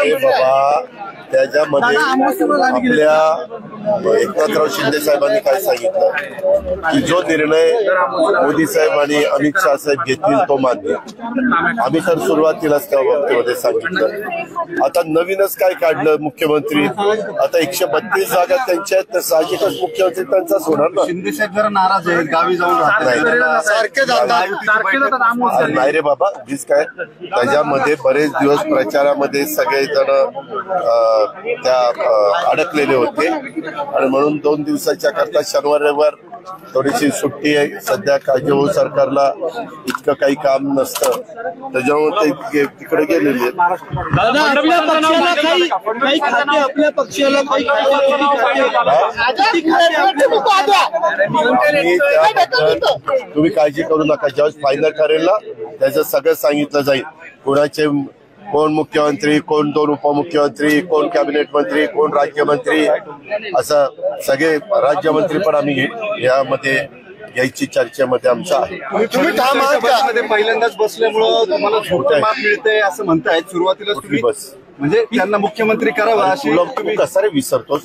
अरे बाबा, त्याच्यामध्ये आपल्या एकनाथराव शिंदे साहेबांनी काय सांगितलं की जो निर्णय मोदी साहेब आणि अमित शाह साहेब घेतील तो मान्य. आम्ही तर सुरुवातीलाच त्या बाबतीमध्ये सांगितलं. आता नवीनच काय काढलं मुख्यमंत्री, आता 132 जागा त्यांच्या आहेत, तर साहजिकच मुख्यमंत्री त्यांचाच होणार ना. शिंदे साहेब जरा नाराज आहेत, गावी जाऊन नाही रे बाबा, वीज काय त्याच्यामध्ये बरेच दिवस प्रचारामध्ये सगळेजण त्या अडकलेले होते आणि म्हणून 2 दिवसाच्या करता शनिवार रविवार थोडीशी सुट्टी आहे. सध्या काळजीभाऊ सरकारला इतकं काही काम नसतं, त्याच्यामुळे ते तिकडे गेलेले आहेत. तुम्ही काळजी करू नका, ज्यावेळेस फायनल ठरेल ना त्याचं सगळं सांगितलं जाईल. कोणाचे कोण मुख्यमंत्री, कोण 2 उपमुख्यमंत्री, कोण कॅबिनेट मंत्री, कोण राज्यमंत्री, असं सगळे राज्यमंत्री पण आम्ही यामध्ये यायची चर्चेमध्ये आमचं आहे. तुम्ही ठाम आहात का? पहिल्यांदाच बसल्यामुळं तुम्हाला झोप मिळते असं म्हणतायत. सुरुवातीला तुम्ही बस म्हणजे त्यांना मुख्यमंत्री करावा अशी तू कसा रे विसरतोस?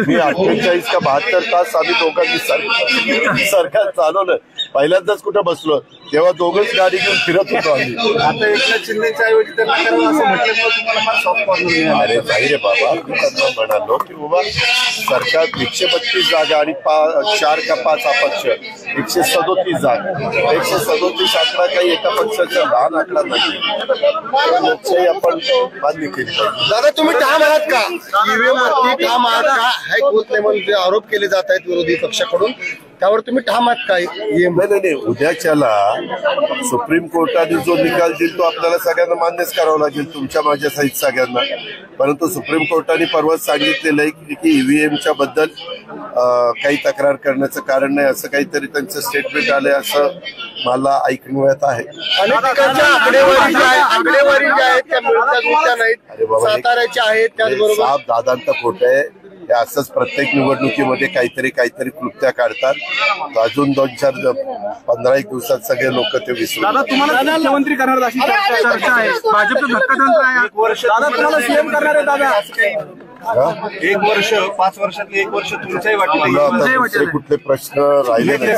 मी 48 का 72 तास आम्ही दोघांनी सरकार चालवलं. पहिल्यांदाच कुठं बसलो तेव्हा दोघंच गाडी घेऊन फिरत होतो आम्ही. आता एकनाथ शिंदेच्या ऐवजी त्यांना करावं असं म्हटल्यामुळे तुम्हाला फार सॉफ्ट कॉर्नर. अरे नाही रे बाबा, मी त्यांना म्हणालो की बाबा सरकार 132 जागा आणि 4 का 5 अपक्ष 137 जागा. 137 आकडा काही एका पक्षाचा लहान आकडा नाही. लोकशाही आपण मान्य केली. दादा तुम्ही ठाम आहात का? ईव्हीएम वरती ठाम आहात का? हायकोर्ट लेवल जे आरोप केले जात आहेत विरोधी पक्षाकडून, त्यावर तुम्ही ठाम आहात का? नाही, उद्याच्याला सुप्रीम कोर्टाने जो निकाल देईल तो आपल्याला सगळ्यांना मान्यच करावा लागेल, तुमच्या माझ्या सहित सगळ्यांना. परंतु सुप्रीम कोर्टाने परवाच सांगितलेलं आहे की ईव्हीएमच्या बद्दल काही तक्रार करण्याचं कारण नाही, असं काहीतरी त्यांचं स्टेटमेंट आलंय असं मला ऐकण्यात आहे. अनेक ठिकाणच्या आकडेवारी ज्या आहेत त्या मिळत्या नाहीत, साताऱ्याच्या आहेत. त्याचबरोबर साप दादांत खोट आहे. हे असंच प्रत्येक निवडणुकीमध्ये काहीतरी क्लुप्त्या काढतात. अजून 2-4-15 दिवसात सगळे लोक ते विसरून. दादा तुम्हाला मुख्यमंत्री करणार अशी चर्चा आहे, भाजपचं धक्कातंत्र आहे. 1 वर्ष दादा तुम्हाला सीएम करणार आहे. दादा 1 वर्ष 5 वर्षातले 1 वर्ष तुमच्याही वाटलं कुठले प्रश्न राहिले नाही.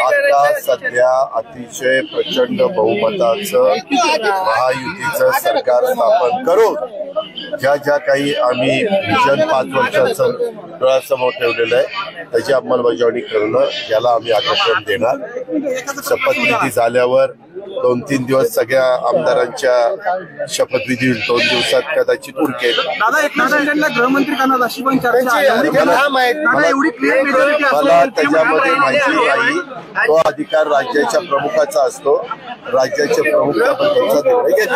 आता सध्या अतिशय प्रचंड बहुमताचं महायुतीचं सरकार स्थापन करून ज्या काही आम्ही विजन 5 वर्षाचं डोळ्यासमोर ठेवलेलं आहे त्याची अंमलबजावणी करणं, याला आम्ही आग्रह देणार. शपथविधी झाल्यावर 2-3 दिवस सगळ्या आमदारांच्या शपथविधी 2 दिवसात कदाचित उरकेल. दादा एकनाथ शिंदेला गृहमंत्री करणार अशी पण चर्चा आहे. मला त्याच्यामध्ये माहिती नाही. तो अधिकार राज्याच्या प्रमुखाचा असतो. राज्याचे प्रमुख त्याबद्दलचा निर्णय घेतात.